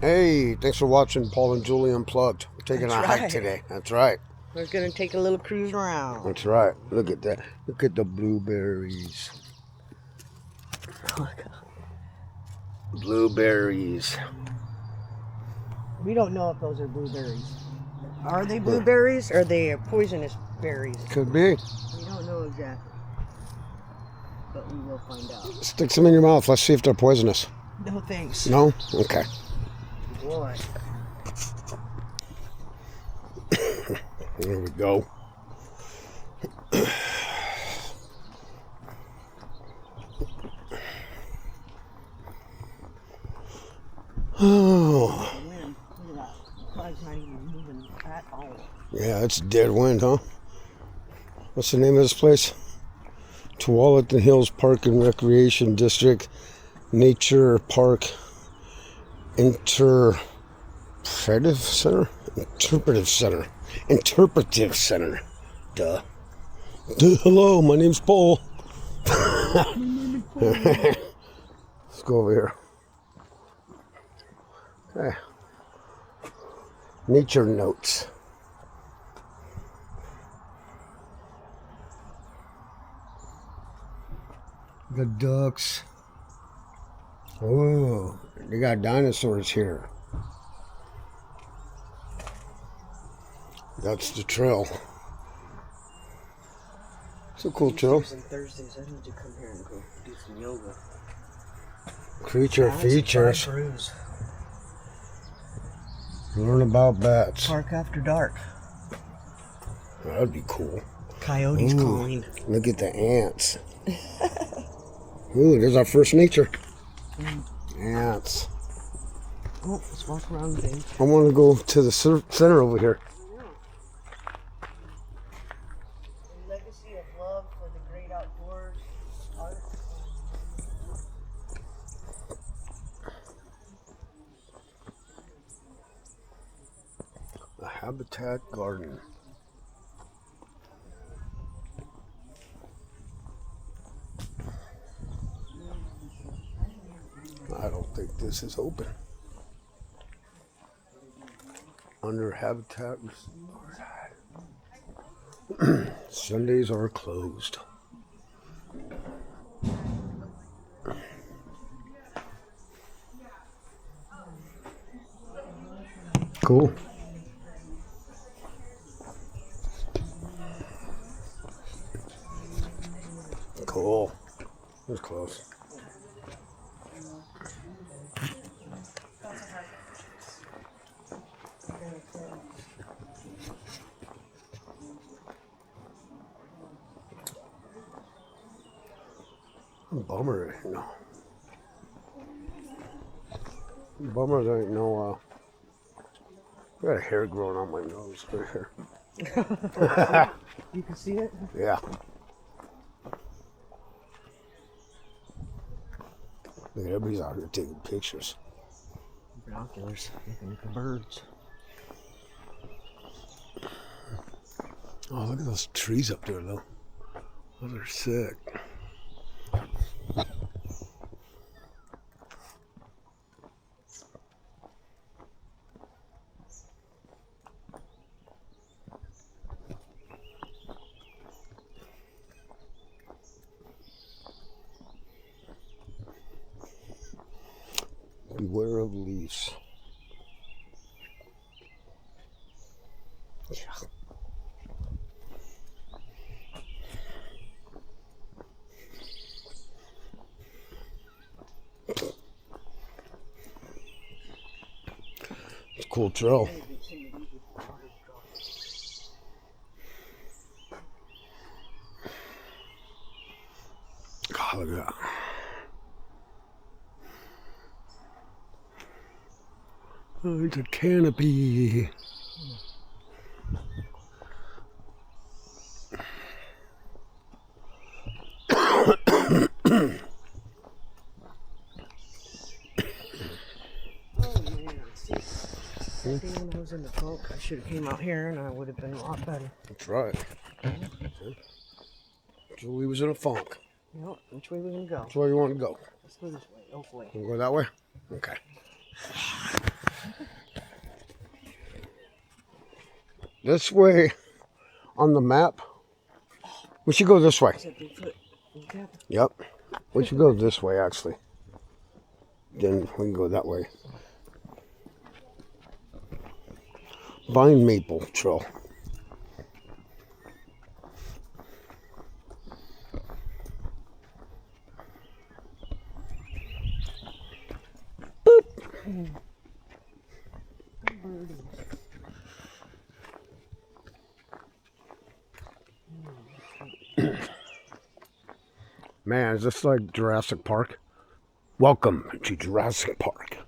Hey, thanks for watching Paul and Julie Unplugged. We're taking That's a hike right. today. That's right. We're gonna take a little cruise around. That's right. Look at that. Look at the blueberries. Blueberries. We don't know if those are blueberries. Are they blueberries or are they poisonous berries? Could be. We don't know exactly. But we will find out. Stick some in your mouth. Let's see if they're poisonous. No thanks. No? Okay. Boy. There we go. Oh. Wind. Look at that. The flag's not even moving at all. Yeah, it's dead wind, huh? What's the name of this place? Tualatin Hills Park and Recreation District, Nature Park Interpretive Center? Interpretive Center. Duh. Hello, my name's Paul. Let's go over here. Okay. Nature notes. The ducks. Oh, they got dinosaurs here. That's the trail. It's a cool trail. Tuesdays and Thursdays, I need to come here and go do some yoga. Creature features. Cruise. Learn about bats. Park after dark. That'd be cool. Coyotes calling. Look at the ants. Ooh, there's our first nature. Ants. Oh, let's walk around the thing. I want to go to the center over here. A legacy of love for the great outdoors, art. A habitat garden. I don't think this is open. Under habitat. Sundays are closed. Cool. Cool. It was close. Bummer, no. Bummer, there ain't no, I got a hair growing on my nose right here. You can see it? Yeah. Look, everybody's out here taking pictures. Binoculars, looking at the birds. Oh, look at those trees up there, though. Those are sick. Beware of leaves. Yeah. It's a cool trail. God, look at that. Oh, it's a canopy. See, when I was in the funk, I should have came out here and I would have been a lot better. That's right. Julie was in a funk. Yep, which way we gonna go? Which way you want to go? Let's go this way, hopefully. You want to go that way? Okay. this way on the map. We should go this way. Is that Bigfoot? Okay. Yep. We should go this way, actually. Then we can go that way. Vine Maple Trail. Man, is this like Jurassic Park? Welcome to Jurassic Park.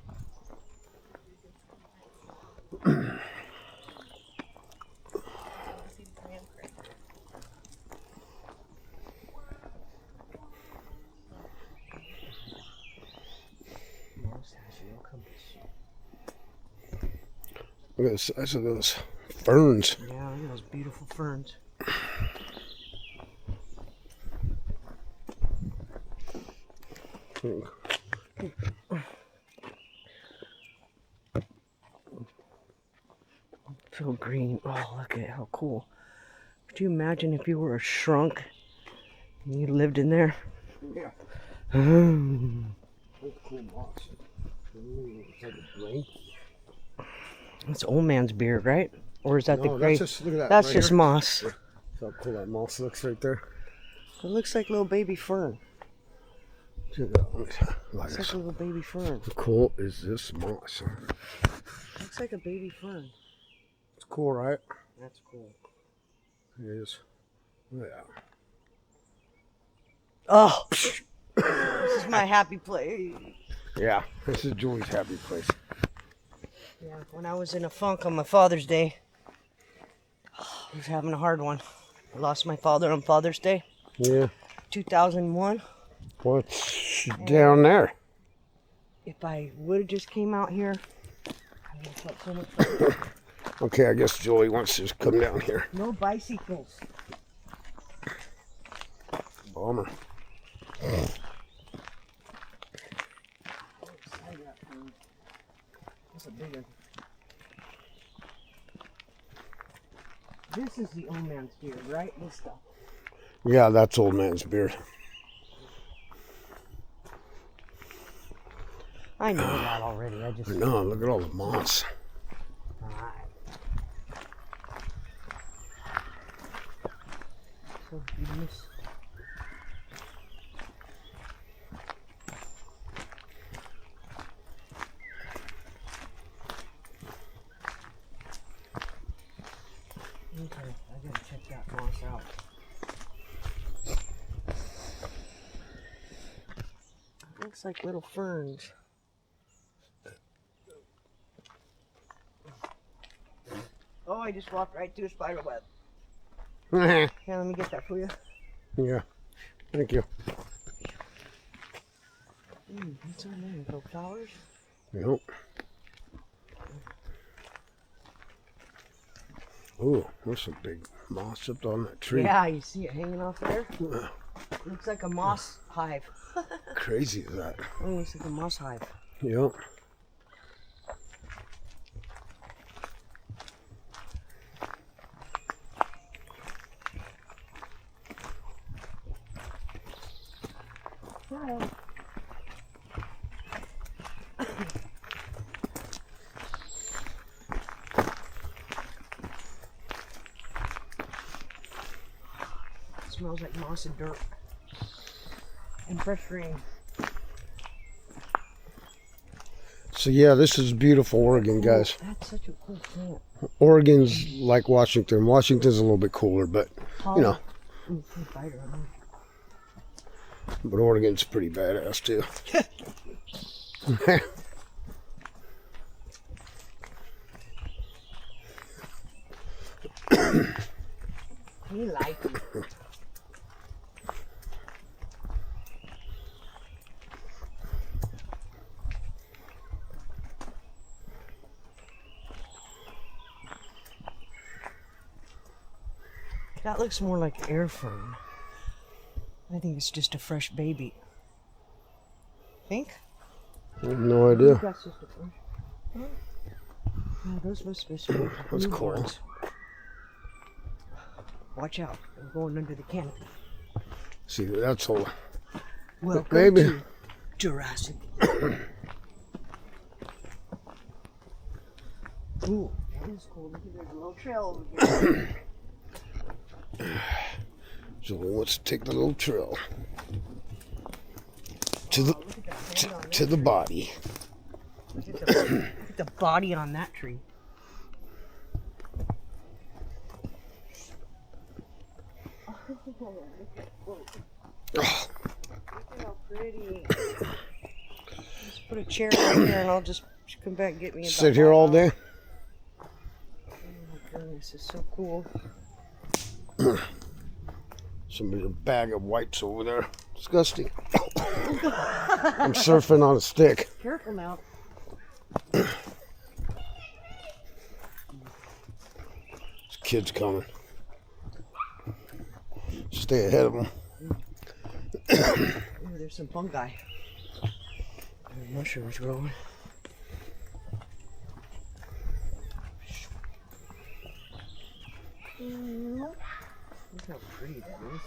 Look at the size of those ferns. Yeah, look at those beautiful ferns. So green. Oh, look at how cool. Could you imagine if you were a shrunk and you lived in there? Yeah. That's old man's beard, right? Or is that the No, gray? that's just, look at that. That's right just here. moss. Look how cool that moss looks right there. It looks like little baby fern. Check it out. Like Looks like this. a little baby fern. How cool is this moss? Looks like a baby fern. It's cool, right? That's cool. It is. Yeah. Oh, this is my happy place. Yeah, this is Julie's happy place. Yeah, when I was in a funk on my Father's Day, I was having a hard one. I lost my father on Father's Day, Yeah. 2001. What's down there? If I would have just came out here, I would have felt so much better. Okay, I guess Julie wants to come down here. No bicycles. Bummer. That's a big one. This is the old man's beard, right? This stuff. Yeah, that's old man's beard. I know that already. I just. No, look at all the moss. Alright. So beautiful. Okay, I gotta check that moss out. Looks like little ferns. Oh, I just walked right through a spider web. Yeah, Here, let me get that for you. thank you. What's on there? Little flowers? Yep. Ooh, there's some big moss up on that tree. Yeah, you see it hanging off there? Looks like a moss hive. Crazy is that? Oh, looks like a moss hive. Yep. Yeah. Smells like moss and dirt. And fresh rain. So yeah, this is beautiful Oregon, guys. That's such a cool plant. Oregon's like Washington. Washington's a little bit cooler, but you know, Ooh, spider on there. but Oregon's pretty badass too. He likes it. That looks more like air fern. I think it's just a fresh baby. Think? No idea. That's just a fresh. Huh? Yeah, those must be some That's cool. newborns. Watch out. We're going under the canopy. See, that's all. Welcome Maybe. to Jurassic. Ooh, that is cool. Look at there's a little trail over here. So let's take the little trail to the to the body. Look at the body on that tree. Look at how pretty. Just put a chair right here and I'll just come back and get me a Sit here all day. Oh my goodness, it's so cool. Somebody's a bag of wipes over there. Disgusting. I'm surfing on a stick. Careful now. This kid's coming. Stay ahead of him. Ooh, there's some fungi. There's mushrooms growing. Look how pretty that is.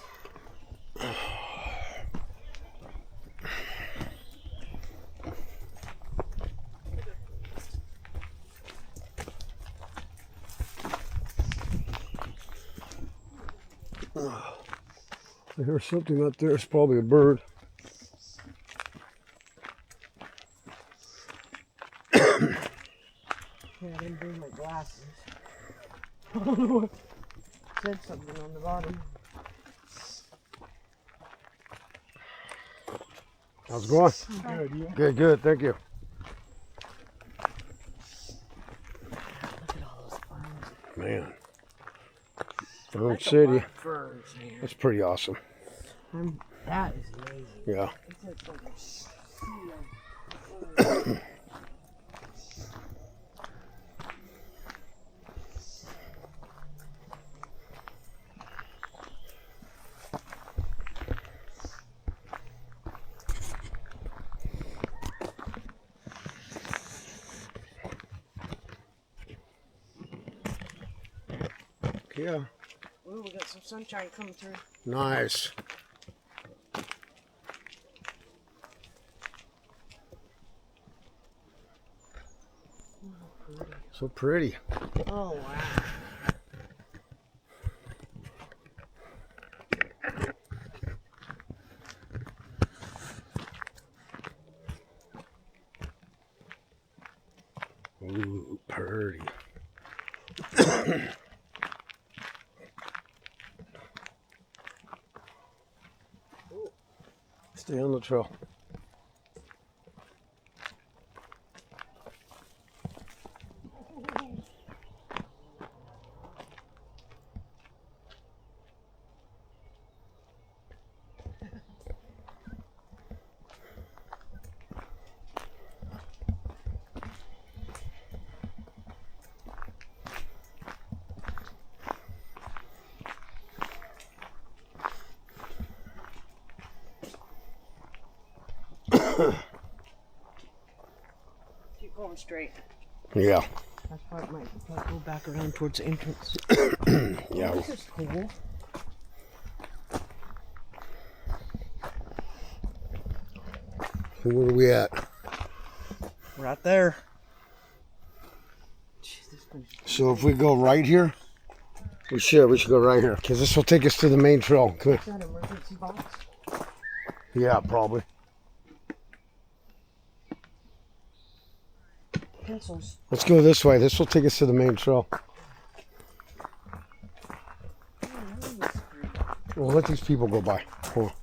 I hear something up there. It's probably a bird. Yeah, I didn't bring my glasses. It said something on the bottom. How's it going? Good, you? Good, good. Thank you. Look at all those ferns. Man. Fern That's a City. lot of ferns, man. That's pretty awesome. That is amazing. Yeah. It's like a sea of ferns. Yeah. Ooh, we got some sunshine coming through. Nice. So pretty. Oh, wow. Ooh, pretty. Stay on the trail. Keep going straight. Yeah. That's why it might go back around towards the entrance. Yeah. This is cool. So where are we at? Right there. Jeez, this one's So if we go right here, we should go right here because this will take us to the main trail. Come here. Is that an emergency box? Yeah, probably. Pencils. Let's go this way. This will take us to the main trail. We'll let these people go by. Hold on.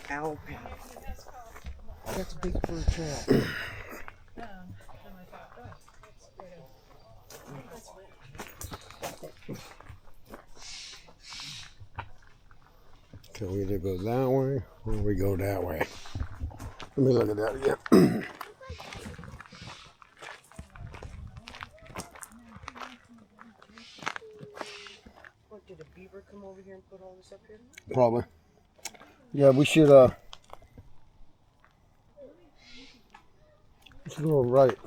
Owl path. That's a big fur trail. Can we either go that way or we go that way? Let me look at that again. What, did a beaver come over here and put all this up here? Probably. Yeah, we should let's go right.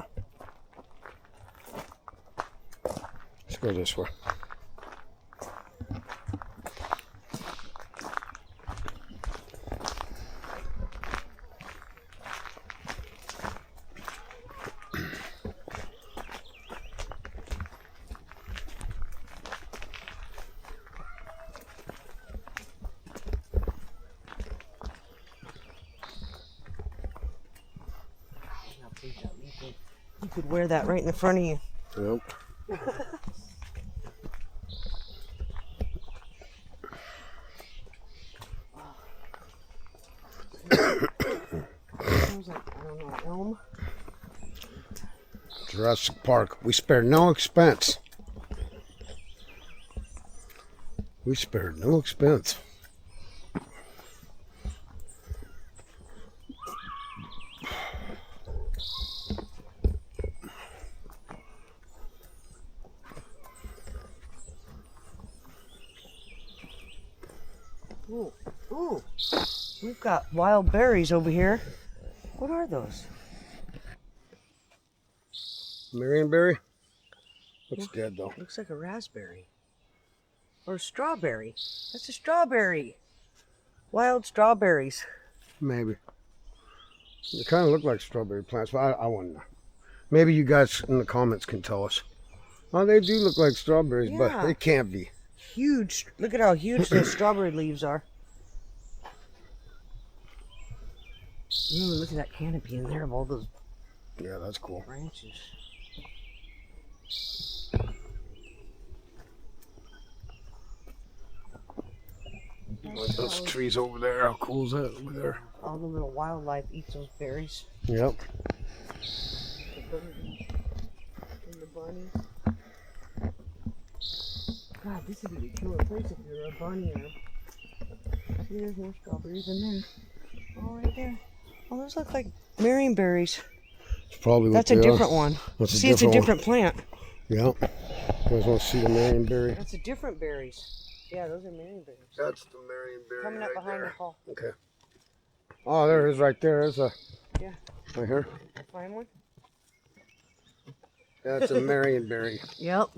Let's go this way. You could wear that right in the front of you. Yep. Sounds like, I don't know, elm. Jurassic Park. We spared no expense. We spared no expense. Ooh, ooh. We've got wild berries over here. What are those? Marionberry? Looks dead though. Looks like a raspberry. Or a strawberry. That's a strawberry. Wild strawberries. Maybe. They kind of look like strawberry plants, but I wouldn't know. Maybe you guys in the comments can tell us. Oh, they do look like strawberries, Yeah. but it can't be. Huge. Look at how huge those strawberry leaves are. Ooh, look at that canopy in there of all those Yeah, that's cool. branches. Like those trees over there, how cool is that over there? All the little wildlife eats those berries. Yep. The birdies and the bunnies. God, this would be a killer place if you're a bunny or... See, there's more strawberries in there. Oh, right there. Oh, those look like marionberries. It's probably what That's a they different are. one. That's a See, it's a different different plant. Yep. You guys want to see the Marionberry? That's a different berries. Yeah, those are marionberries. That's the Marionberry. Coming up behind the hall. Okay. Oh, there it is right there. There's a... Yeah. Right here. Find one? That's a Marionberry. Yep.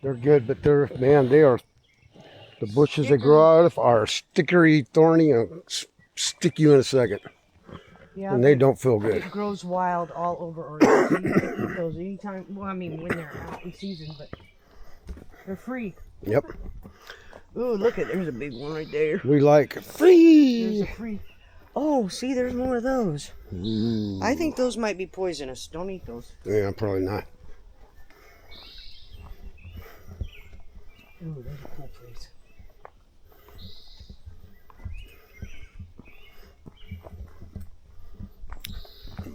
They're good, but they're, man, they are... The bushes they grow out of are stickery, thorny, and stick you in a second. Yeah. And they don't feel good. It grows wild all over Oregon. So you can eat those anytime. Well, I mean, when they're out in season, but they're free. Yep. Ooh, look at, there's a big one right there. We like There's free. a free. Oh, see, there's more of those. Ooh. I think those might be poisonous. Don't eat those. Yeah, probably not. Ooh, there's a cool place.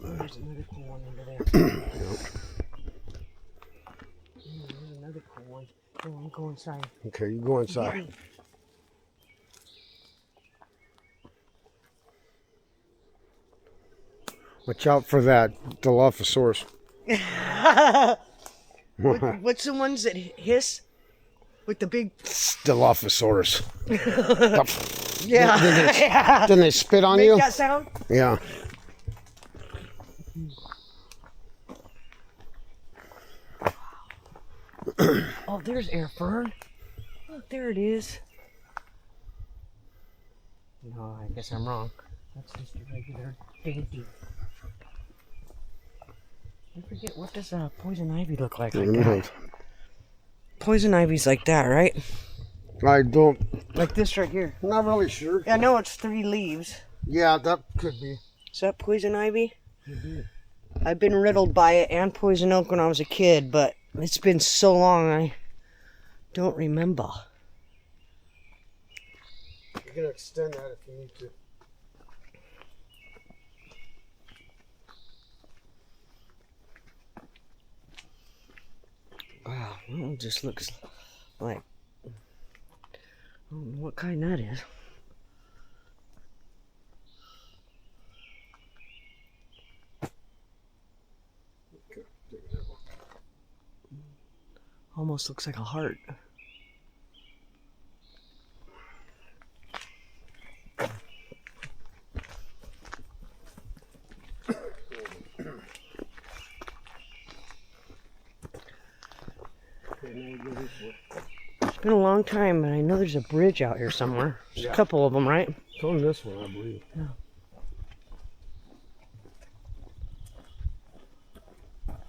Oh, there's another cool one over there. Ooh, there's another cool one. Oh, I'm going inside. Okay, you go inside. Get me. Watch out for that Dilophosaurus. What's the ones that hiss? With the big... Dilophosaurus. Yeah. Yeah. Then they spit on Make you? that sound? Yeah. Oh, there's air fern. Look, there it is. No, I guess I'm wrong. That's just a regular dainty. I forget, what does poison ivy look like? Like that? Poison ivy's like that, right? I don't, Like this right here. not really sure. I know it's 3 leaves. Yeah, that could be. Is that poison ivy? I've been riddled by it and poison oak when I was a kid, but it's been so long I don't remember. You can extend that if you need to. Wow, well, it just looks like, I don't know what kind that is. Almost looks like a heart. It's been a long time, but I know there's a bridge out here somewhere. There's a couple of them, right? It's on this one, I believe. Yeah.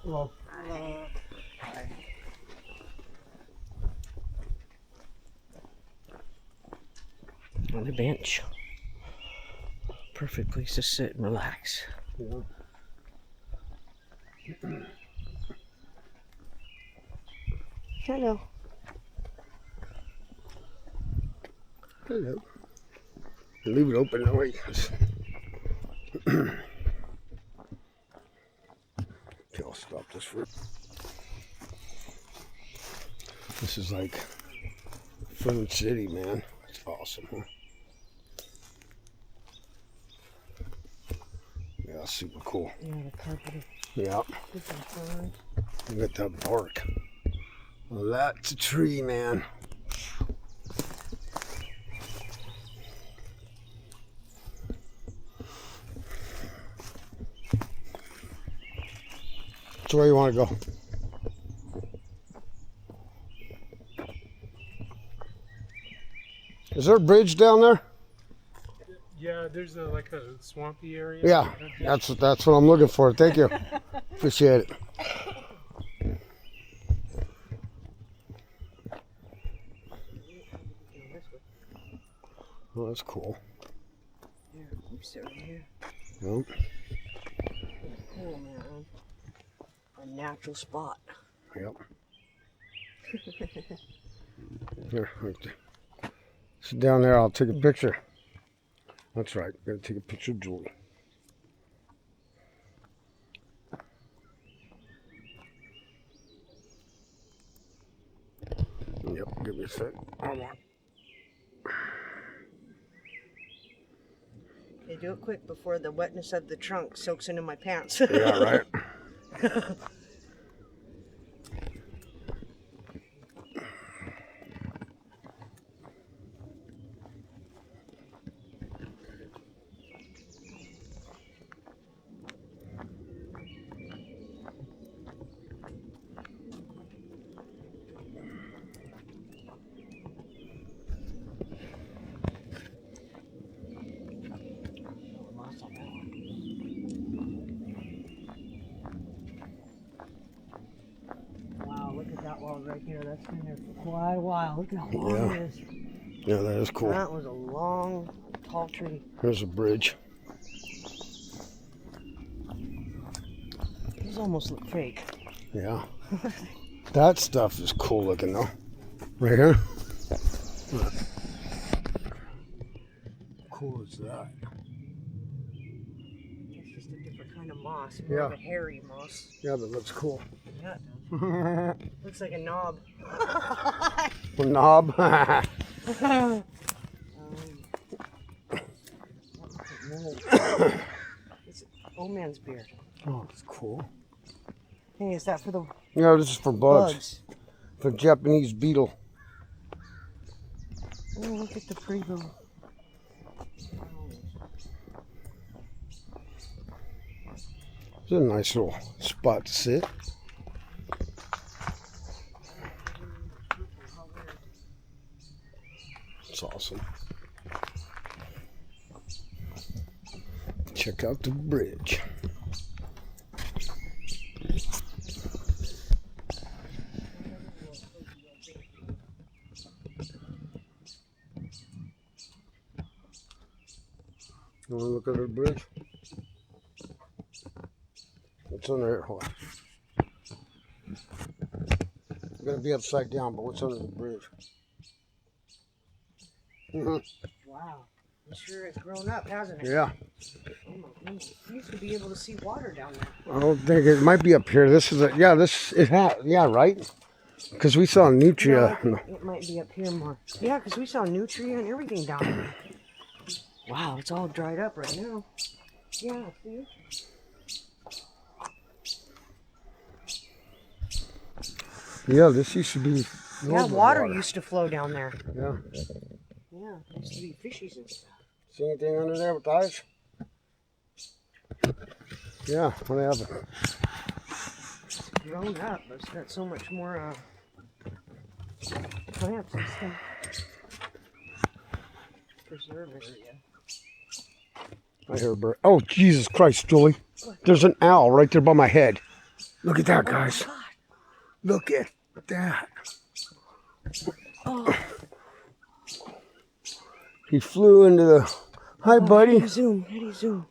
Well, On the bench. Perfect place to sit and relax. yeah. Hello. Hello. Leave it open that way. Okay, I'll stop this for. This is like Fern City, man. It's awesome, huh? Yeah, super cool. Yeah, the carpet. Yeah. Different ferns. Look at that bark. Well, that's a tree, man. So where you want to go? Is there a bridge down there? Yeah, there's like a swampy area. Yeah, that's what I'm looking for. Thank you. Appreciate it. Oh, that's cool. Yeah, oops, right here. Yep. Cool, man. A natural spot. Yep. Here, right there. Sit down there. I'll take a picture. That's right. Gotta take a picture of Julie. Yep. Give me a sec. Hold on. Okay, do it quick before the wetness of the trunk soaks into my pants. Yeah, right. Wow, look at that log right here. That's been there for quite a while. Look at how long it is. Yeah, that is cool. That was a long, tall tree. Here's a bridge. These almost look fake. Yeah. That stuff is cool looking though. Right here. Look. Cool is that? It's just a different kind of moss. More of a hairy moss. Yeah, that looks cool. Yeah, it does. Looks like a knob. A knob. It's old man's beard. Oh, that's cool. Hey, is that for the Yeah, this is for bugs. bugs? For Japanese beetle. Oh, look at the pretty little. It's a nice little spot to sit. It's awesome. Check out the bridge. You want to look at the bridge? What's under here? Hold on. It's gonna be upside down, but what's under the bridge? Wow. I'm sure it's grown up, hasn't it? Yeah. Oh my goodness. You used to be able to see water down there. I don't think it might be up here. This is a yeah, right? Because we saw nutria. No, it might be up here more. Yeah, because we saw nutria and everything down there. Wow, it's all dried up right now. Yeah, see? Yeah, this used to be. Yeah, water used to flow down there. Yeah. Yeah, there used to be fishies and stuff. See anything under there with eyes? Yeah, what happened? It's grown up, but it's got so much more plants and stuff. Preserve area. I hear a bird. Oh, Jesus Christ, Julie. There's an owl right there by my head. Look at that, guys. God. Look at that. Oh, He flew into the... Hi, buddy. how do you zoom? How do you zoom?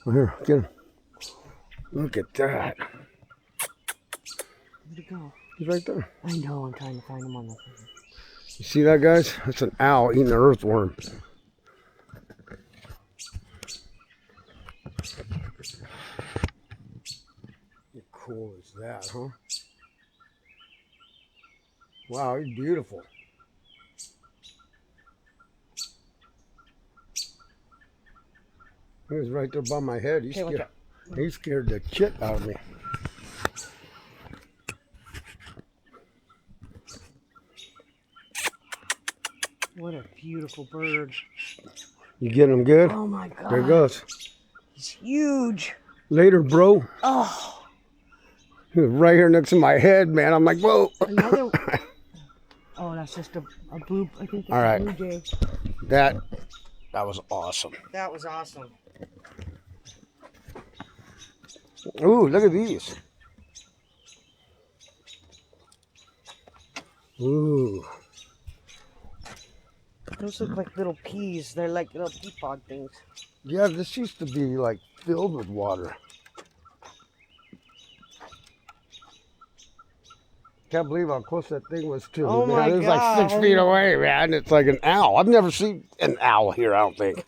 Oh, here, get him. Look at that. Where'd it go? He's right there. I know, I'm trying to find him on the. You see that, guys? That's an owl eating an earthworm. How cool is that, huh? Wow, he's beautiful. He was right there by my head. Okay, watch out. He scared the shit out of me. What a beautiful bird. You getting him good? Oh my god. There it goes. He's huge. Later, bro. Oh, He was right here next to my head, man. I'm like, whoa. another. Oh, that's just a blue. I think that's All right. a blue jay. That was awesome. That was awesome. Ooh, look at these. Ooh. Those look like little peas. They're like little pea pod things. Yeah, this used to be like filled with water. Can't believe how close that thing was to me, Oh man. my It was like 6 God. feet away, man. It's like an owl. I've never seen an owl here, I don't think.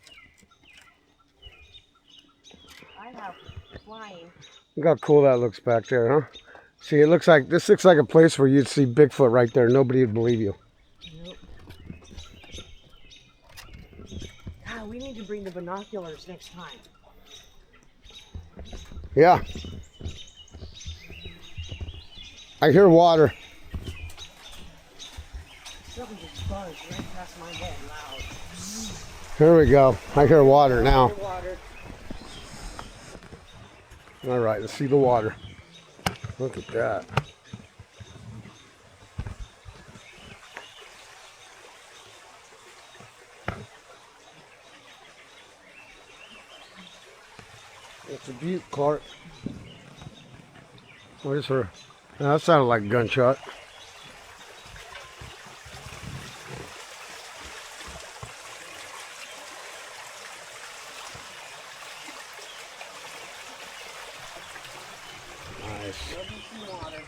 I have flying. Look how cool that looks back there, huh? See, this looks like a place where you'd see Bigfoot right there. Nobody would believe you. Yep. God, we need to bring the binoculars next time. Yeah. I hear water. Something just buzzed right past my head loud. Here we go. I hear water now. Water. All right, let's see the water. Look at that. It's a butte, Clark. What is her? Now, that sounded like a gunshot. Nice. Love you some water.